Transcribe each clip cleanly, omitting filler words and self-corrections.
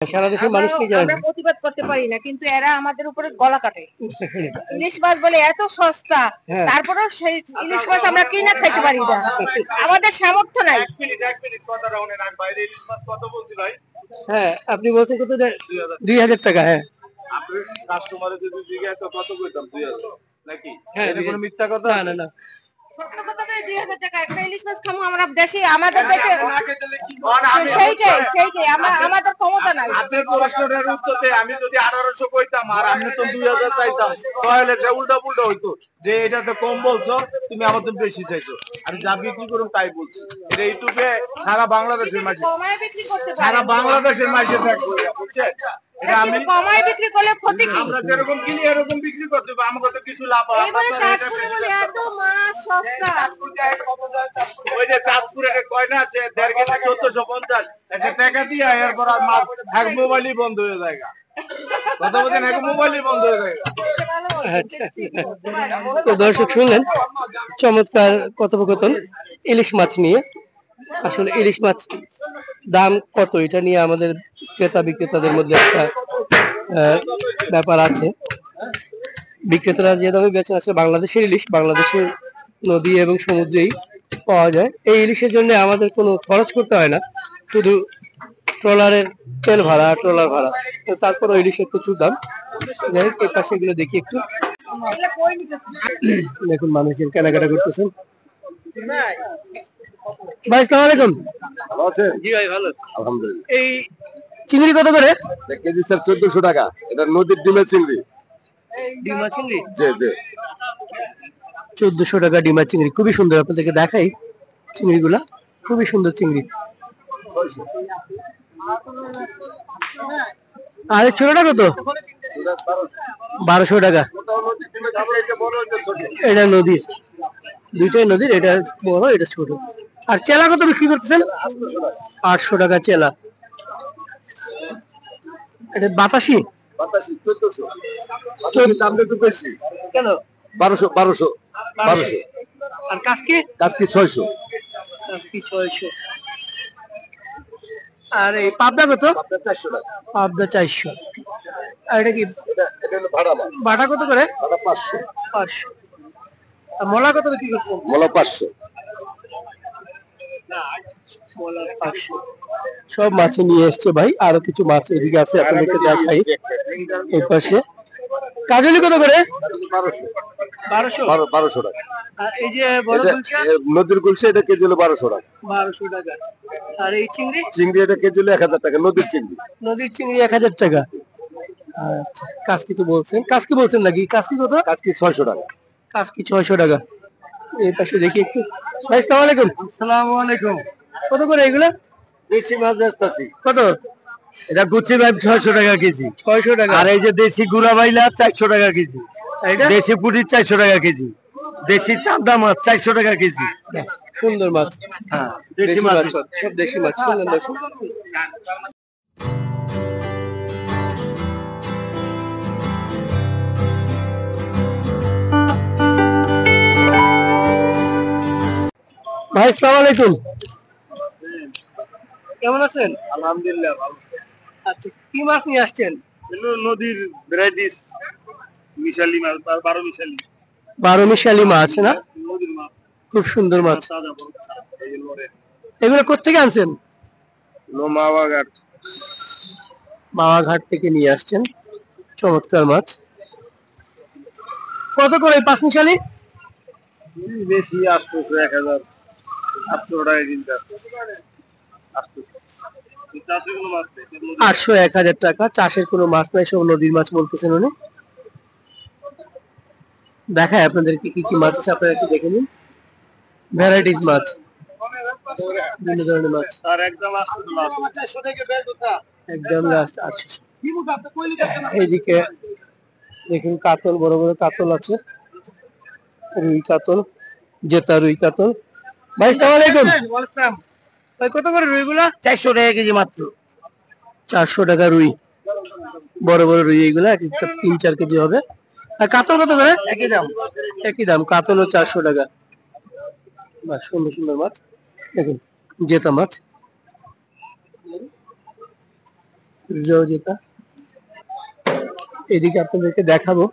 সারা দেশের মানুষ কি জানে? আমরা প্রতিবাদ করতে পারি না, কিন্তু এরা আমাদের উপরে গলা কাটে। ইলিশ মাছ বলে এত সস্তা, তারপরেও সেই ইলিশ মাছ আমরা কিনা খাইতে পারি না, আমাদের সামর্থ্য নাই। হ্যাঁ, আপনি বলছেন কত? 2000 টাকা। হ্যাঁ, কত কইতাম 2000 নাকি? হ্যাঁ, এটা কোনো মিথ্যা কথা? না না। সত্য কথা করে 2000 টাকা একটা ইলিশ মাছ খামু আমরা দেশে, আমাদের দেশে সেইটাই আমাদের ক্ষমতা নাই। আপনার প্রশ্নের উত্তরে আমি যদি 1800 কইতাম আর আপনি তো 2000 চাইতাম, তাহলে এটা উল্টা পুল্টা হইতো যে এটা তো কম বলছো, তুমি আমাদের বেশি চাইছো। আমি যা বিক্রি করুম তাই বলছি। এটা ইউটিউবে সারা বাংলাদেশের মাঝে, কমায় বিক্রি করতে পারে, সারা বাংলাদেশের মাঝে থাকবে, বুঝছেন? এটা আমি কমায় বিক্রি করলে ক্ষতি কি? আমরা যেরকম কিনি এরকম বিক্রি করতে হবে, আমাকে তো কিছু লাভ হয়। এবারে চাঁদপুরে বলে এত মাছ সস্তা। ওই যে চাঁদপুরে কয় না যে 1.5 কেজি 1450 এসে টাকা দিয়ে এরপর আর মাছ এক মোবাইলই বন্ধ হয়ে যায়। কথা বলছেন, এক মোবাইলই বন্ধ হয়ে যায়। তো দর্শক শুনলেন চমৎকার কথোপকথন ইলিশ মাছ নিয়ে। আসলে ইলিশ মাছ দাম কত এটা নিয়ে আমাদের ক্রেতা বিক্রেতাদের মধ্যে একটা ব্যাপার আছে। বিক্রেতারা যে দামে বেচে, আসলে বাংলাদেশের ইলিশ বাংলাদেশের নদী এবং সমুদ্রেই পাওয়া যায়। এই ইলিশের জন্য আমাদের কোনো খরচ করতে হয় না, শুধু ট্রলারের তেল ভাড়া, ট্রলার ভাড়া। তো তারপর ইলিশের প্রচুর দাম। যাই হোক, এই পাশে গুলো দেখি একটু। দেখুন মানুষজন কেনাকাটা করতেছেন। ভাই আসসালামু আলাইকুম। ভালো আছেন? জি ভাই, ভালো আলহামদুলিল্লাহ। এই চিংড়ি কত করে? কেজি স্যার 1400 টাকা। এটা নদীর ডিমের চিংড়ি। ডিমা চিংড়ি? জি জি। 1400 টাকা ডিমা চিংড়ি, খুবই সুন্দর। আপনাদেরকে দেখাই চিংড়িগুলা, খুবই সুন্দর চিংড়ি। আর ছোটটা কত? 1200 টাকা। এটা নদীর, দুইটাই নদীর, এটা বড় এটা ছোট। আর চেলা কত বিক্রি করতেছেন? 800 টাকা চেলা। এটা বাতাসি? বাতাসি 1400। দামটা একটু বেশি। কেন? 1200। আর কাসকি? কাজকি 600। কাসকি 600। আর এই পাবদা কত? 400 টাকা। পাবদা 400। আর এটা কি? এটা হলো ভাড়া মাছ। বাটা কত করে? ভাড়া 500। 500। আর মলা কত বিক্রি করছেন? মোলা 500। মলা 500। সব মাছ নিয়ে এসছে ভাই, আরো কিছু মাছ এদিকে আছে, আপনাদেরকে দেখাই। এই পাশে কাজলি কত করে? 1200। 1200 টাকা। আর এই যে বড় গুলশা? নদীর গুলশা এটা কেজি হলো 1200 টাকা। 1200 টাকা। আর এই চিংড়ি? চিংড়ি এটা কেজি হলো 1000 টাকা। নদীর চিংড়ি। নদীর চিংড়ি 1000 টাকা। আচ্ছা, কাসকি তো বলছেন, কাসকি বলছেন নাকি? কাসকি কত? কাজকি 600 টাকা। কাসকি 600 টাকা। এই পাশে দেখি একটু। ভাই আসসালামু আলাইকুম। আসসালামু আলাইকুম। কত করে এগুলা? দেশি মাছ বেচতাছি। কত? এটা গুচি ভাই 600 টাকা কেজি। 600 টাকা। আর এই যে দেশি গুড়া বাইলা 400 টাকা কেজি। এইটা দেশি পুঁটি 400 টাকা কেজি। দেশি চান্দা মাছ 400 টাকা কেজি। সুন্দর মাছ। হ্যাঁ, দেশি মাছ, সব দেশি মাছ। শুনলেন দর্শক? ভাই আসসালামু আলাইকুম। কেমন আছেন? আলহামদুলিল্লাহ ভালো। আচ্ছা, কি মাছ নিয়ে আসছেন? নদীর ভ্যারাইটিস মিশালি মাছ, 12 মিশালি। 12 মিশালি মাছ না? নদীর মাছ। খুব সুন্দর মাছ। তাজা বড়। এগুলো কোত্থেকে আনছেন? লোমাবাগার। মাওয়া ঘাট থেকে নিয়ে আসছেন। চমৎকার মাছ। কত করে 5 মিশালি? বেশি 800 1000 800 টাকা কিনতে আছে। 800 1000 টাকা। চাষের কোনো মাছ নাই, সব নদীর মাছ বলতেছেন উনি। দেখায় আপনাদেরকে কি কি মাছ আছে, আপনারা একটু দেখে নিন। ভ্যারাইটিস মাছ, বিভিন্ন ধরনের মাছ। আর একদম 800 টাকা বেচা। একদম লাস্ট 800। এইদিকে দেখুন কাতল, বড় বড় কাতল আছে, রুই কাতল, জেতা রুই কাতল। ভাই আসসালামু আলাইকুম। ভাই কত করে রুই গুলা? 400 টাকা কেজি মাত্র। 400 টাকা রুই, বড় বড় রুই এইগুলা, এক একটা 3-4 কেজি হবে। আর কাতল কত করে? একই দাম। একই দাম, কাতলও 400 টাকা। বাহ, সুন্দর সুন্দর মাছ। দেখুন জেতা মাছ। জর্জেতা। এদিকে আপনাদেরকে দেখাবো।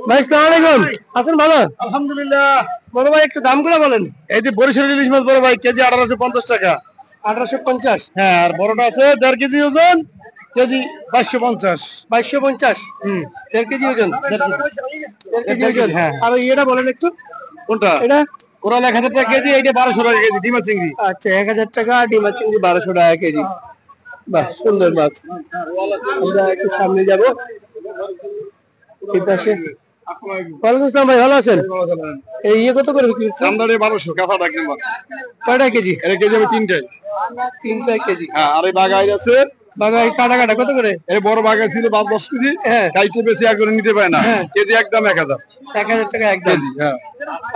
ভাই আসসালামু আলাইকুম, আছেন ভালো? আলহামদুলিল্লাহ। বড় ভাই একটু দামগুলো বলেন। এই যে বরিশালের ইলিশ মাছ বড় ভাই কেজি 1850 টাকা। 1850। হ্যাঁ, আর বড়টা আছে 1.5 কেজি ওজন, কেজি 2250। 2250। 1.5 কেজি ওজন। 1.5 কেজি ওজন। হ্যাঁ। আর এটা বলেন একটু। কোনটা? এটা ওরা 1000 টাকা কেজি, এইটা 1200 টাকা কেজি ডিমা চিংড়ি। আচ্ছা 1000 টাকা, ডিমা চিংড়ি 1200 টাকা কেজি। বাহ, সুন্দর মাছ। আমরা একটু সামনে যাব। এই পাশে। ওয়ালাইকুম আসসালাম ভাই, ভালো আছেন? এই কত করে বিক্রি হচ্ছে? চান্দারে 1200 কাঁচাটা কিনবা। কয়টা কেজি? এটা কেজি হবে 3টাই। 3টা কেজি। হ্যাঁ, আর এই বাগাই আছে। বাগাই কাটা কাটা কত করে? এই বড় বাগাই ছিল 10 কেজি। হ্যাঁ। কাইতে বেশি এক করে নিতে পারে না। হ্যাঁ। কেজি একদম 1000। 1000 টাকা একদম। কেজি, হ্যাঁ।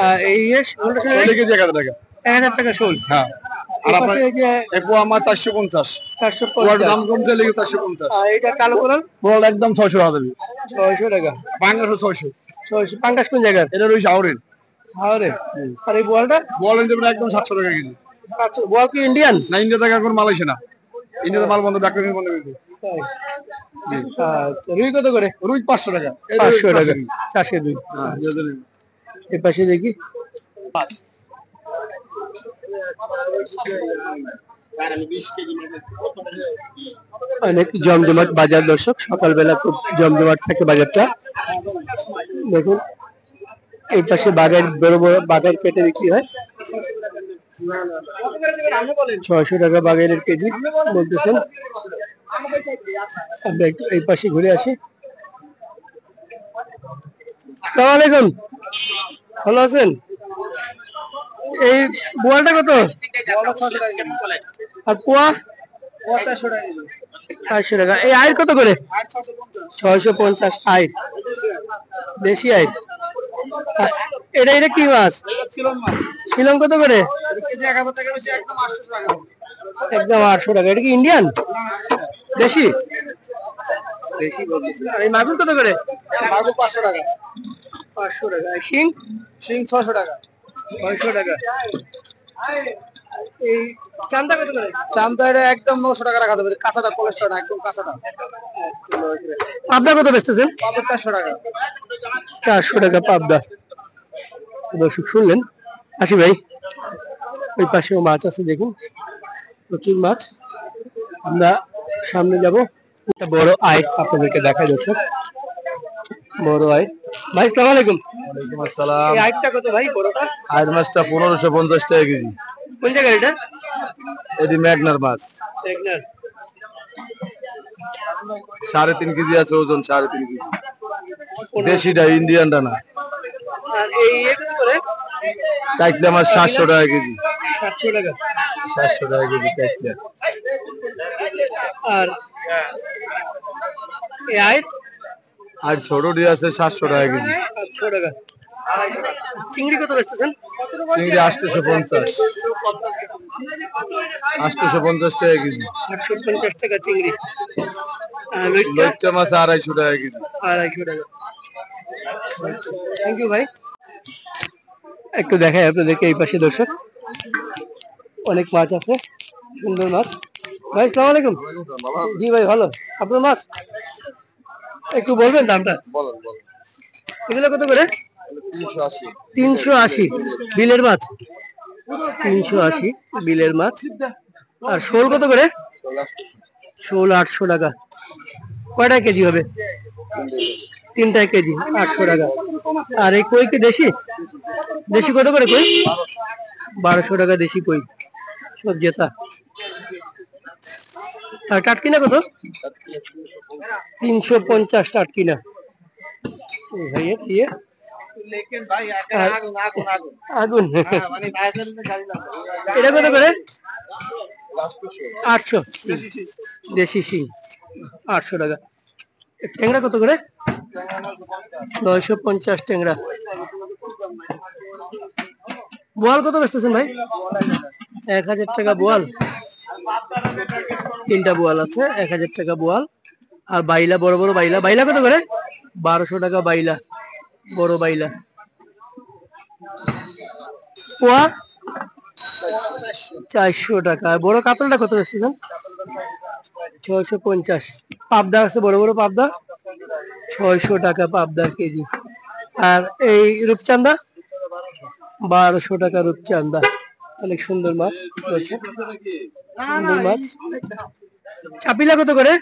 আর এই শোলটা ছোট কেজি 1000 টাকা। 1000 টাকা শোল। হ্যাঁ। আর এই আপনার পাশে এই যে এই পোয়া মাছ 450। ওর 450। দাম কমছে লেগে 450। আর এটা কালো কোরাল বড় একদম 600 টাকা দেবে। 600 টাকা। বাংলাদেশ 600। 600। পাঙ্গাস কোন জায়গার? এটা রইছে আউরেন। হাওরে। আর এই বোয়ালটা? বলেন দেবেন একদম 700 টাকা কেজি। আচ্ছা, বোয়াল কি ইন্ডিয়ান? না, ইন্ডিয়া থেকে এখন মাল আসে না। ইন্ডিয়াতে মাল বন্ধ, ডাক্তার বন্ধ হয়েছে। আচ্ছা, রুই কত করে? রুই 500 টাকা। 500 টাকা। 400 রুই। হ্যাঁ, এই পাশে দেখি। অনেক জমজমাট বাজার দর্শক, সকালবেলা খুব জমজমাট থাকে বাজারটা। দেখুন এই পাশে বাগান, বড় বড় বাগান কেটে বিক্রি হয়। 600 টাকা বাগানের কেজি বলতেছেন। আমরা একটু এই পাশে ঘুরে আসি। আসসালামু আলাইকুম, ভালো আছেন? এই বোয়ালটা কত? আর পোয়া? 400 টাকা। এই আয়ের কত করে? 650 আয়ের। দেশি আয়ের। এটা এটা কি মাছ? শিলং কত করে? একদম 800 টাকা। এটা কি ইন্ডিয়ান? দেশি? দেশি বলতেছে। আর এই মাগুর কত করে? 500 টাকা। 500 টাকা। আর শিং? শিং 600 টাকা। 600 টাকা। এই চান্দা কত করে? চান্দা এটা একদম 900 টাকা রাখা যাবে। কাঁচাটা কোলেস্ট্রল না, একদম কাঁচাটা। পাবদা কত বেচতেছেন? পাবে 400 টাকা। 400 টাকা পাবদা। দর্শক শুনলেন। আসি ভাই, ওই পাশেও মাছ আছে দেখুন, প্রচুর মাছ। আমরা সামনে যাব। একটা বড় আয় আপনাদেরকে দেখায় দর্শক, বড় আয়। ভাই আসসালামু আলাইকুম। ওয়ালাইকুম আসসালাম। এই আইটটা কত ভাই বড়টা? আয়ের মাছটা 1550 টাকা কেজি। কোন জায়গায় এটা? এটি ম্যাগনার মাছ। টেকনার। 3.5 কেজি আছে ওজন, 3.5 কেজি। দেশিটা, ইন্ডিয়ানটা না। আর এই কত করে? কাইতলা মাছ 700 টাকা কেজি। 700 টাকা। 700 টাকা কেজি কাইতলা। আর এই আয় আর ছোটটি আছে 700 টাকা কেজি। 800 টাকা। চিংড়ি কত বেচতেছেন? চিংড়ি 850। 850 টাকা কেজি। 850 টাকা চিংড়ি। আর লইট্টা? লইট্টা মাছ 250 টাকা কেজি। 250 টাকা। থ্যাংক ইউ ভাই। একটু দেখাই আপনাদেরকে এই পাশে দর্শক, অনেক মাছ আছে, সুন্দর মাছ। ভাই আসসালামু আলাইকুম। জি ভাই ভালো। আপনার মাছ একটু বলবেন দামটা? বলেন। এগুলো কত করে? 380। 380 বিলের মাছ। 380 বিলের মাছ। আর শোল কত করে? শোল 800 টাকা। কয়টা কেজি হবে? 3টা কেজি 800 টাকা। আর এই কই কি দেশি? দেশি কত করে কই? 1200 টাকা দেশি কই, সব জেতা। আর টাটকিনা কত? 350 টাটকিনা। ভাইয়া দিয়ে আগুন। এটা কত করে? 800 দেশি শিং 800 টাকা। ট্যাংরা কত করে? 950 ট্যাংরা। বোয়াল কত বেচতেছেন ভাই? 1000 টাকা বোয়াল। 3টা বোয়াল আছে, 1000 টাকা বোয়াল। আর বাইলা, বড় বড় বাইলা, বাইলা কত করে? 1200 টাকা বাইলা, বড় বাইলা। পোয়া 400 টাকা। বড় কাতলটা কত বেচতেছেন? 650। পাবদা আছে, বড় বড় পাবদা 600 টাকা পাবদা কেজি। আর এই রূপচাঁদা 1200 টাকা রূপচাঁদা। অনেক সুন্দর মাছ রয়েছে, সুন্দর মাছ। চাপিলা কত করে?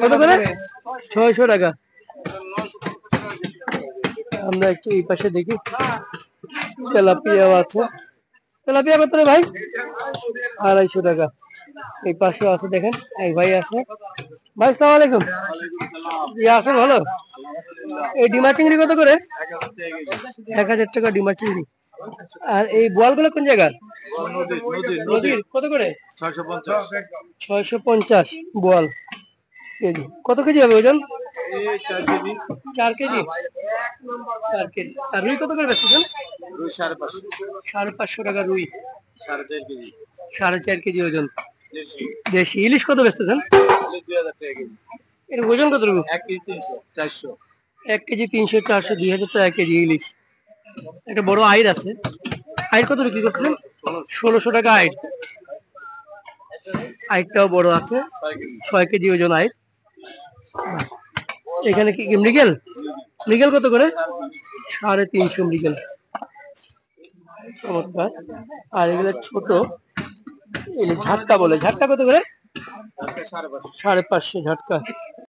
কত করে? 600 টাকা। আমরা একটু এই পাশে দেখি, তেলাপিয়াও আছে। তেলাপিয়া কত রে ভাই? 250 টাকা। এই পাশেও আছে, দেখেন এক ভাই আছে। ভাই আসসালামু আলাইকুম। আছেন ভালো? এই ডিমা চিংড়ি কত করে? 1000 টাকা ডিমা চিংড়ি। আর এই বোয়ালগুলো কোন জায়গা? নদীর। কত করে? 650 বোয়াল কেজি। কত কেজি হবে ওজন? 4 কেজি। 4 কেজি। আর রুই কত করে বেচছেন? 550 টাকা রুই। 4.5 কেজি ওজন। দেশি। ইলিশ কত বেচতেছেন? এর ওজন কত রকম? 1 কেজি 300 400 2000 টাকা কেজি ইলিশ। একটা বড় আইড় আছে। আইড় কত বিক্রি করতেছেন? 1600 টাকা আইড়। আইড়টাও বড় আছে, 6 কেজি ওজন আইড়। এখানে কি মৃগেল? মৃগেল কত করে? 350 মৃগেল। চমৎকার। আর এগুলো ছোট ঝাটকা বলে। ঝাটকা কত করে? 550 ঝাটকা।